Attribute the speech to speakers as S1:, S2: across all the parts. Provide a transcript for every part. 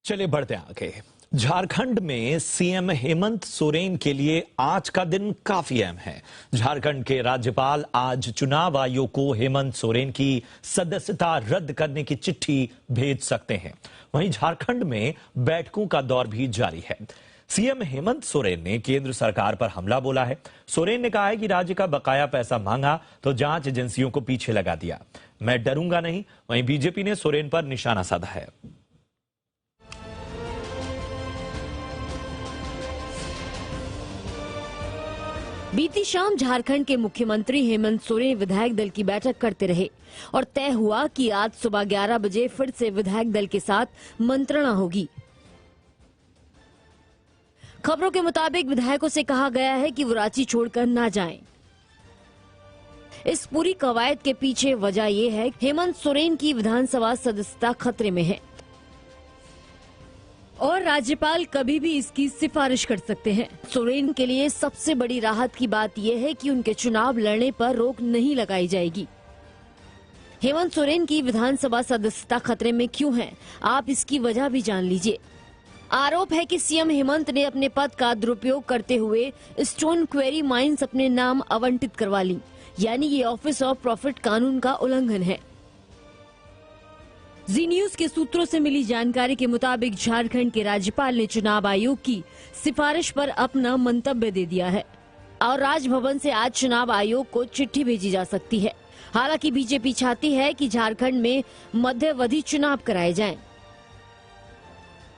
S1: चलिए बढ़ते हैं आगे। झारखंड में सीएम हेमंत सोरेन के लिए आज का दिन काफी अहम है। झारखंड के राज्यपाल आज चुनाव आयोग को हेमंत सोरेन की सदस्यता रद्द करने की चिट्ठी भेज सकते हैं। वहीं झारखंड में बैठकों का दौर भी जारी है। सीएम हेमंत सोरेन ने केंद्र सरकार पर हमला बोला है। सोरेन ने कहा है कि राज्य का बकाया पैसा मांगा तो जांच एजेंसियों को पीछे लगा दिया। मैं डरूंगा नहीं। वहीं बीजेपी ने सोरेन पर निशाना साधा है।
S2: बीती शाम झारखंड के मुख्यमंत्री हेमंत सोरेन विधायक दल की बैठक करते रहे और तय हुआ कि आज सुबह 11 बजे फिर से विधायक दल के साथ मंत्रणा होगी। खबरों के मुताबिक विधायकों से कहा गया है कि वो रांची छोड़कर न जाएं। इस पूरी कवायद के पीछे वजह ये है कि हेमंत सोरेन की विधानसभा सदस्यता खतरे में है और राज्यपाल कभी भी इसकी सिफारिश कर सकते हैं। सोरेन के लिए सबसे बड़ी राहत की बात यह है कि उनके चुनाव लड़ने पर रोक नहीं लगाई जाएगी। हेमंत सोरेन की विधानसभा सदस्यता खतरे में क्यों है, आप इसकी वजह भी जान लीजिए। आरोप है कि सीएम हेमंत ने अपने पद का दुरुपयोग करते हुए स्टोन क्वेरी माइंस अपने नाम आवंटित करवा ली, यानी ये ऑफिस ऑफ प्रॉफिट कानून का उल्लंघन है। जी न्यूज के सूत्रों से मिली जानकारी के मुताबिक झारखंड के राज्यपाल ने चुनाव आयोग की सिफारिश पर अपना मंतव्य दे दिया है और राजभवन से आज चुनाव आयोग को चिट्ठी भेजी जा सकती है। हालांकि बीजेपी चाहती है कि झारखंड में मध्यावधि चुनाव कराए जाएं।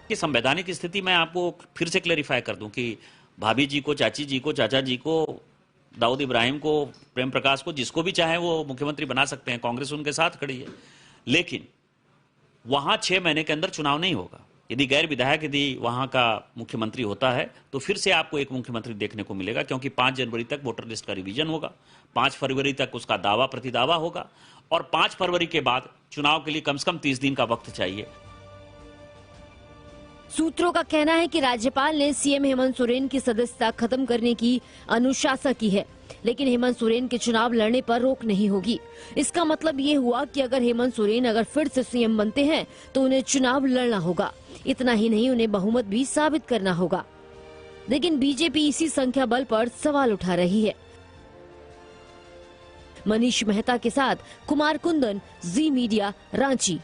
S3: कि संवैधानिक स्थिति मैं आपको फिर से क्लेरिफाई कर दूं कि भाभी जी को, चाची जी को, चाचा जी को, दाऊद इब्राहिम को, प्रेम प्रकाश को, जिसको भी चाहे वो मुख्यमंत्री बना सकते हैं। कांग्रेस उनके साथ खड़ी है, लेकिन वहां 6 महीने के अंदर चुनाव नहीं होगा। यदि गैर विधायक यदि वहां का मुख्यमंत्री होता है तो फिर से आपको एक मुख्यमंत्री देखने को मिलेगा, क्योंकि 5 जनवरी तक वोटर लिस्ट का रिवीजन होगा, 5 फरवरी तक उसका दावा प्रतिदावा होगा और 5 फरवरी के बाद चुनाव के लिए कम से कम 30 दिन का वक्त चाहिए।
S2: सूत्रों का कहना है कि राज्यपाल ने सीएम हेमंत सोरेन की सदस्यता खत्म करने की अनुशंसा की है, लेकिन हेमंत सोरेन के चुनाव लड़ने पर रोक नहीं होगी। इसका मतलब ये हुआ कि अगर हेमंत सोरेन अगर फिर से सीएम बनते हैं तो उन्हें चुनाव लड़ना होगा। इतना ही नहीं, उन्हें बहुमत भी साबित करना होगा। लेकिन बीजेपी इसी संख्या बल पर सवाल उठा रही है। मनीष मेहता के साथ कुमार कुंदन, जी मीडिया, रांची।